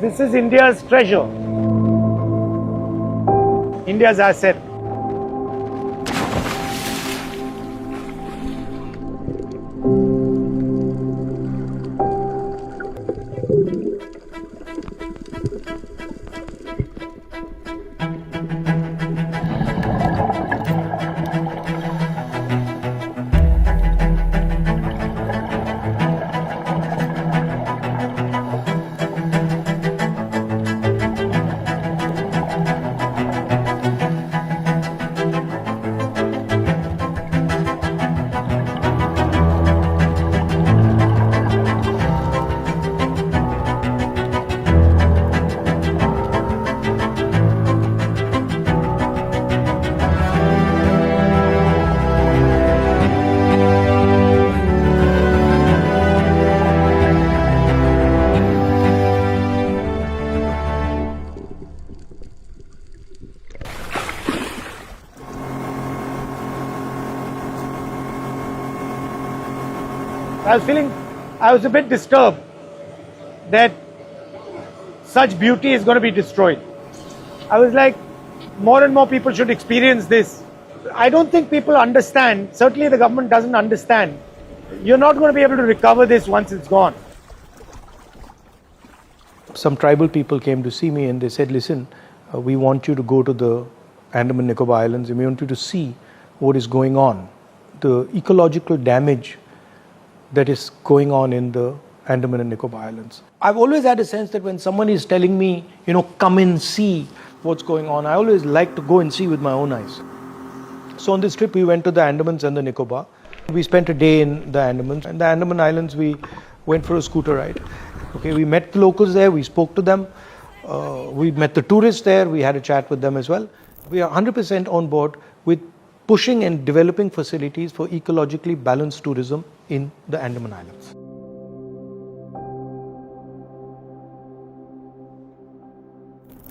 This is India's treasure, India's asset. I was a bit disturbed that such beauty is going to be destroyed. I was like, more and more people should experience this. I don't think people understand, certainly the government doesn't understand. You're not going to be able to recover this once it's gone. Some tribal people came to see me and they said, listen, we want you to go to the Andaman Nicobar Islands and we want you to see what is going on, the ecological damage that is going on in the Andaman and Nicobar Islands. I've always had a sense that when someone is telling me, come and see what's going on, I always like to go and see with my own eyes. So on this trip, we went to the Andamans and the Nicobar. We spent a day in the Andamans. And the Andaman Islands, we went for a scooter ride. Okay, we met the locals there, we spoke to them. We met the tourists there, we had a chat with them as well. We are 100% on board with pushing and developing facilities for ecologically balanced tourism in the Andaman Islands.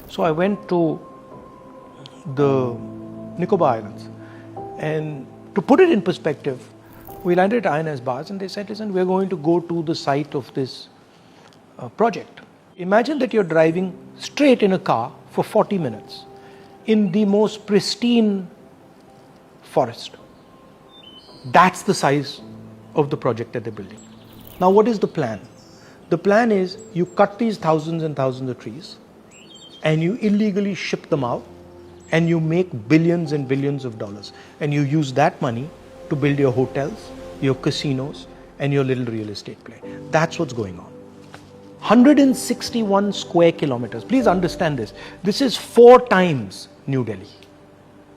So I went to the Nicobar Islands, and to put it in perspective, we landed at INS Bars and they said, listen, we're going to go to the site of this project. Imagine that you're driving straight in a car for 40 minutes in the most pristine forest. That's the size of the project that they're building. Now, what is the plan? The plan is you cut these thousands and thousands of trees and you illegally ship them out and you make billions and billions of dollars, and you use that money to build your hotels, your casinos, and your little real estate play. That's what's going on. 161 square kilometers. Please understand this. This is 4 times New Delhi.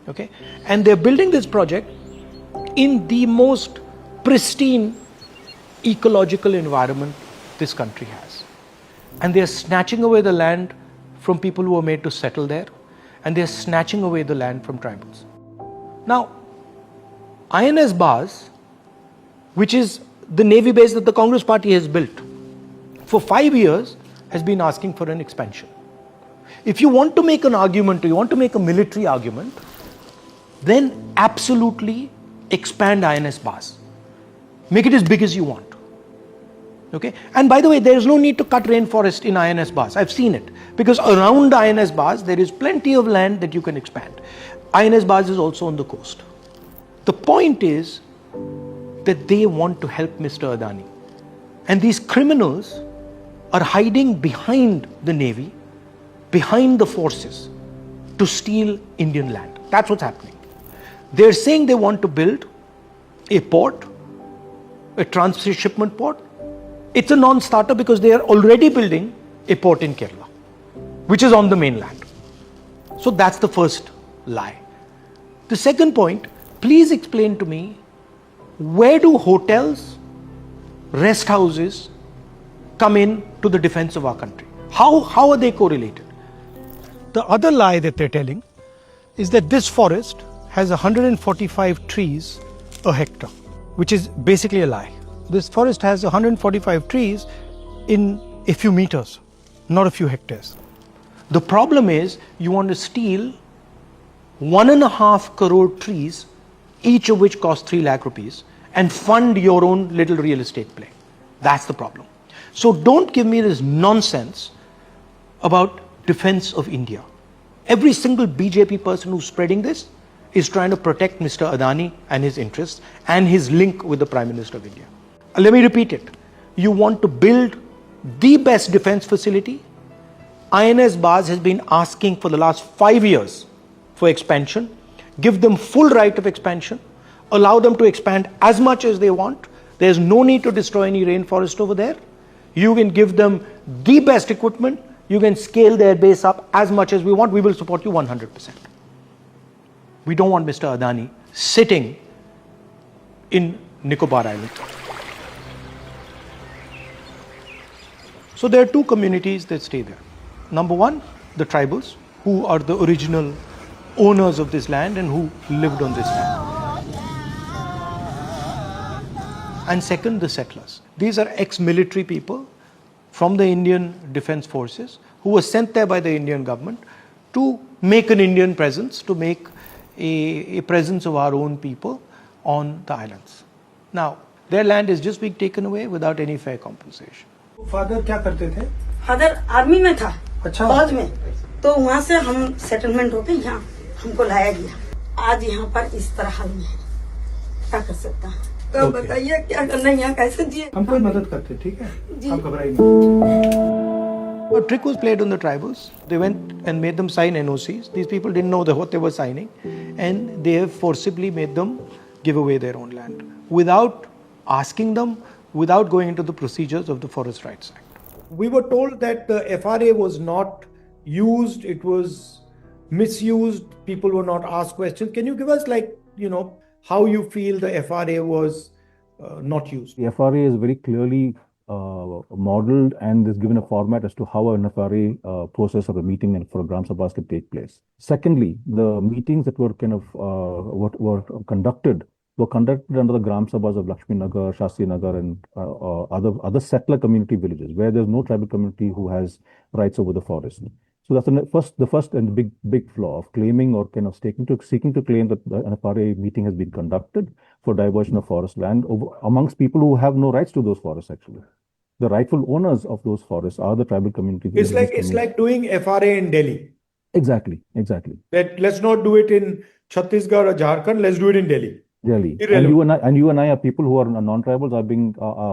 Okay? And they're building this project in the most pristine ecological environment this country has. And they're snatching away the land from people who are made to settle there, and they're snatching away the land from tribals. Now, INS Bars, which is the Navy base that the Congress party has built, for 5 years has been asking for an expansion. If you want to make an argument, or you want to make a military argument, then absolutely expand INS Bars. Make it as big as you want. Okay? And by the way, there is no need to cut rainforest in INS Bars. I've seen it. Because around the INS Bars, there is plenty of land that you can expand. INS Bars is also on the coast. The point is that they want to help Mr. Adani. And these criminals are hiding behind the Navy, behind the forces, to steal Indian land. That's what's happening. They're saying they want to build a port, a transshipment port. It's a non-starter because they are already building a port in Kerala, which is on the mainland. So that's the first lie. The second point, please explain to me, where do hotels, rest houses come in to the defense of our country? How are they correlated? The other lie that they're telling is that this forest has 145 trees a hectare, which is basically a lie. This forest has 145 trees in a few meters, not a few hectares. The problem is you want to steal 1.5 crore trees, each of which cost 3 lakh rupees, and fund your own little real estate play. That's the problem. So don't give me this nonsense about defense of India. Every single BJP person who's spreading this is trying to protect Mr. Adani and his interests and his link with the Prime Minister of India. Let me repeat it. You want to build the best defense facility? INS Baz has been asking for the last 5 years for expansion. Give them full right of expansion. Allow them to expand as much as they want. There's no need to destroy any rainforest over there. You can give them the best equipment. You can scale their base up as much as we want. We will support you 100%. We don't want Mr. Adani sitting in Nicobar Island. So there are two communities that stay there. Number one, the tribals, who are the original owners of this land and who lived on this land. And second, the settlers. These are ex-military people from the Indian Defence Forces who were sent there by the Indian government to make an Indian presence, to make a presence of our own people on the islands. Now, their land is just being taken away without any fair compensation. Father क्या करते थे? Father army में था, अच्छा। फौज में। तो वहाँ से हम सेटलमेंट होके यहाँ हमको लाया गया। आज यहाँ पर इस तरह हाल में है, क्या कर सकता है? तो बताइए क्या करना है, यहाँ कैसे जिए? हम कोई मदद करते, ठीक है? जी। आप घबराइए मत। A trick was played on the tribals. They went and made them sign NOCs. These people didn't know what they were signing, and they have forcibly made them give away their own land without asking them, without going into the procedures of the Forest Rights Act. We were told that the FRA was not used, it was misused, people were not asked questions. Can you give us, how you feel the FRA was not used? The FRA is very clearly modeled and is given a format as to how an FRA process of a meeting and for a Gram Sabhas can take place. Secondly, the meetings that were were conducted under the Gram Sabhas of Lakshmi Nagar, Shastri Nagar, and other settler community villages where there's no tribal community who has rights over the forest. So that's the first and big flaw of claiming or kind of seeking to claim that an FRA meeting has been conducted for diversion of forest land amongst people who have no rights to those forests. Actually, the rightful owners of those forests are the tribal communities. It's like doing FRA in Delhi. Exactly. Let's not do it in Chhattisgarh or Jharkhand. Let's do it in Delhi. Really, and you and I are people who are non-tribals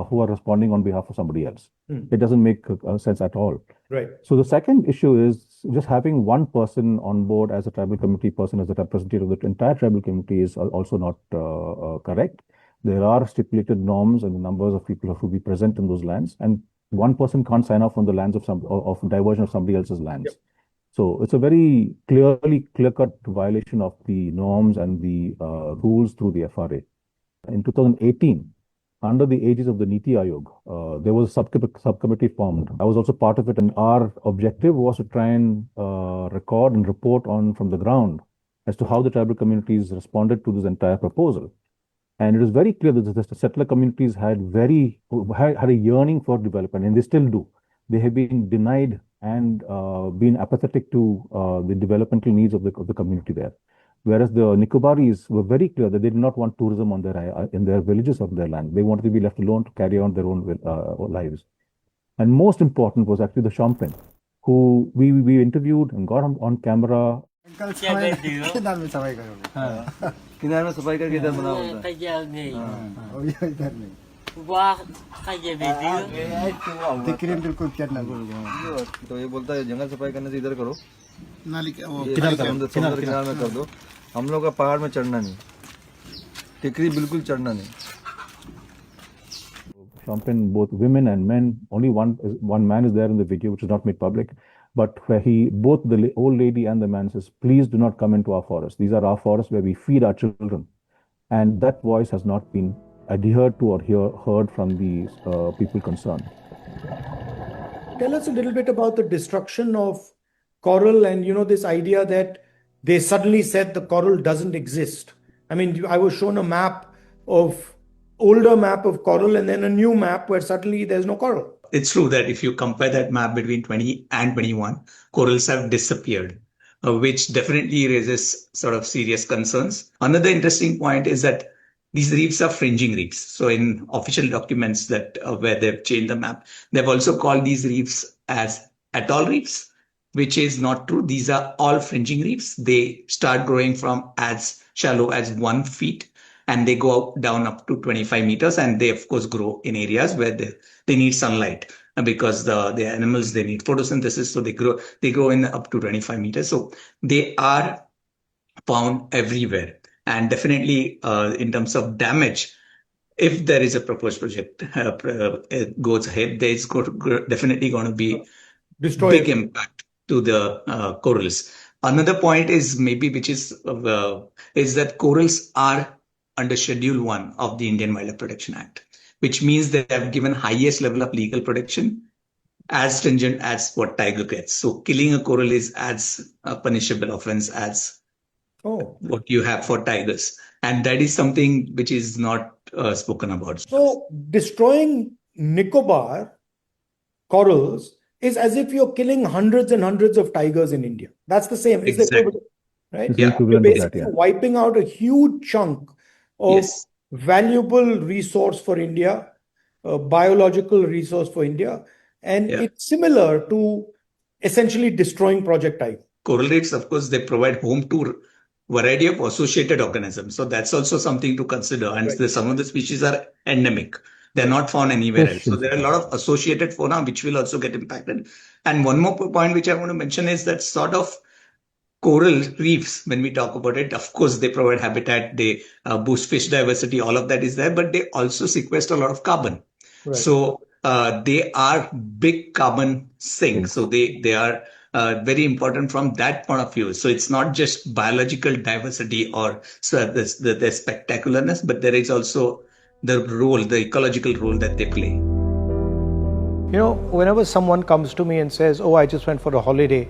who are responding on behalf of somebody else. It doesn't make sense at all. Right. So the second issue is just having one person on board as a tribal community person, as a representative of the entire tribal community is also not correct. There are stipulated norms and the numbers of people who will be present in those lands, and one person can't sign off on the lands of diversion of somebody else's lands. Yep. So it's a very clear-cut violation of the norms and the rules through the FRA. In 2018, under the aegis of the Niti Aayog, there was a subcommittee formed. I was also part of it, and our objective was to try and record and report on from the ground as to how the tribal communities responded to this entire proposal. And it is very clear that the settler communities had a yearning for development, and they still do. They have been denied and been apathetic to the developmental needs of the community there. Whereas the Nicobaris were very clear that they did not want tourism on in their villages of their land. They wanted to be left alone to carry on their own lives. And most important was actually the Champagne, who we interviewed and got on camera. किनार में सफाई करोगे? किनार में सफाई करके इधर बना होता है। इधर नहीं। बिल्कुल चढ़ना। तो ये बोलता है जंगल सफाई करने से इधर करो। नाली किनार में कर दो। हम लोग का पहाड़ में चढ़ना नहीं। टिकरी बिल्कुल चढ़ना नहीं। Champagne, both women and men. Only one man is there in the video, which is not made public. But where both the old lady and the man says, please do not come into our forest. These are our forests where we feed our children. And that voice has not been adhered to or heard from the people concerned. Tell us a little bit about the destruction of coral and, this idea that they suddenly said the coral doesn't exist. I mean, I was shown a older map of coral and then a new map where suddenly there's no coral. It's true that if you compare that map between 20 and 21, corals have disappeared, which definitely raises sort of serious concerns. Another interesting point is that these reefs are fringing reefs. So in official documents that where they've changed the map, they've also called these reefs as atoll reefs. which is not true. These are all fringing reefs. They start growing from as shallow as 1 feet and they go down up to 25 meters. And they, of course, grow in areas where they need sunlight because the animals, they need photosynthesis. So they grow in up to 25 meters. So they are found everywhere. And definitely in terms of damage, if there is a proposed project goes ahead, there's definitely going to be big impact to the corals. Another point is maybe which is that corals are under Schedule 1 of the Indian Wildlife Protection Act, which means they have given highest level of legal protection, as stringent as what tiger gets. So killing a coral is as a punishable offense as what you have for tigers. And that is something which is not spoken about. So destroying Nicobar corals is as if you're killing hundreds and hundreds of tigers in India. That's the same. It's Exactly. the equivalent, right? Yeah. You're basically wiping out a huge chunk of valuable resource for India, a biological resource for India. And it's similar to essentially destroying Project Tiger. Coral reefs, of course, they provide home to variety of associated organisms. So that's also something to consider. And some of the species are endemic. They're not found anywhere else. So there are a lot of associated fauna which will also get impacted. And one more point which I want to mention is that sort of coral reefs, when we talk about it, of course, they provide habitat, they boost fish diversity, all of that is there, but they also sequester a lot of carbon. Right. So they are big carbon sinks. So they are very important from that point of view. So it's not just biological diversity or the spectacularness, but there is also the role, the ecological role that they play. You know, whenever someone comes to me and says, oh, I just went for a holiday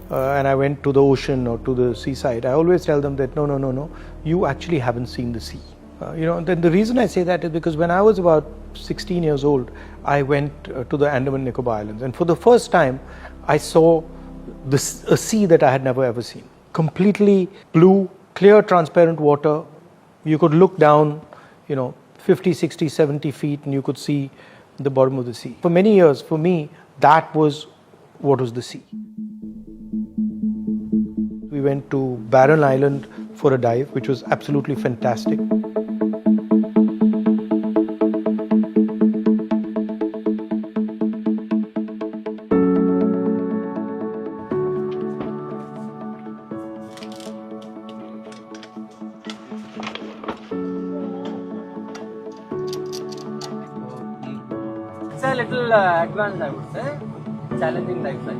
and I went to the ocean or to the seaside, I always tell them that no, you actually haven't seen the sea. Then the reason I say that is because when I was about 16 years old, I went to the Andaman Nicobar Islands, and for the first time, I saw a sea that I had never ever seen. Completely blue, clear, transparent water. You could look down, 50, 60, 70 feet, and you could see the bottom of the sea. For many years, for me, that was what was the sea. We went to Barren Island for a dive, which was absolutely fantastic. It's a little advanced, I would say, challenging lifestyle.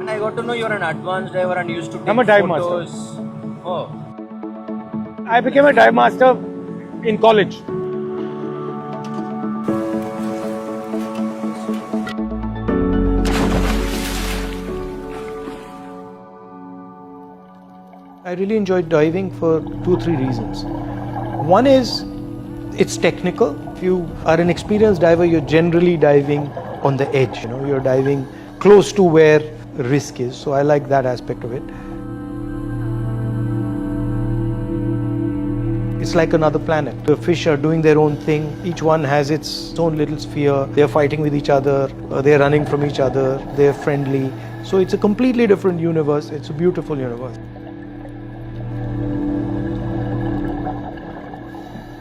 And I got to know you're an advanced diver and used to take I'm a dive photos. master. Oh. I became a dive master in college. I really enjoyed diving for 2 or 3 reasons. One is it's technical. If you are an experienced diver, you're generally diving on the edge. You're diving close to where risk is. So I like that aspect of it. It's like another planet. The fish are doing their own thing. Each one has its own little sphere. They're fighting with each other. They're running from each other. They're friendly. So it's a completely different universe. It's a beautiful universe.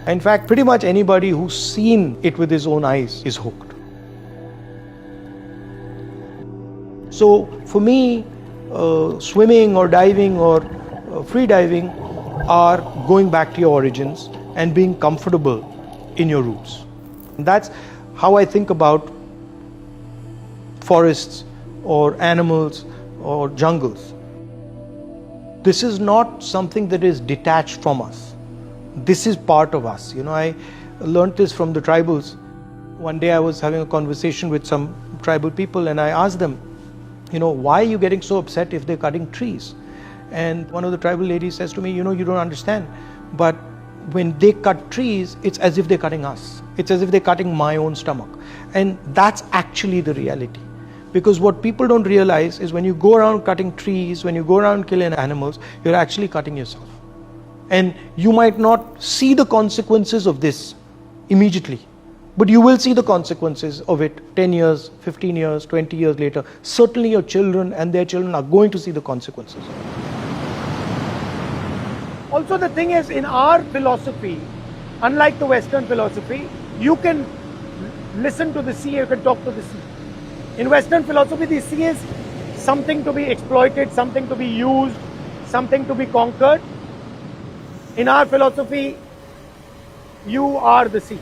In fact, pretty much anybody who's seen it with his own eyes is hooked. So for me, swimming or diving or free diving are going back to your origins and being comfortable in your roots. And that's how I think about forests or animals or jungles. This is not something that is detached from us. This is part of us. I learned this from the tribals. One day I was having a conversation with some tribal people and I asked them, why are you getting so upset if they're cutting trees? And one of the tribal ladies says to me, you don't understand, but when they cut trees, it's as if they're cutting us. It's as if they're cutting my own stomach. And that's actually the reality. Because what people don't realize is when you go around cutting trees, when you go around killing animals, you're actually cutting yourself. And you might not see the consequences of this immediately, But you will see the consequences of it 10 years, 15 years, 20 years later. Certainly your children and their children are going to see the consequences. Also, the thing is, in our philosophy, unlike the Western philosophy, you can listen to the sea, you can talk to the sea. In Western philosophy, the sea is something to be exploited, something to be used, something to be conquered. In our philosophy, you are the sea.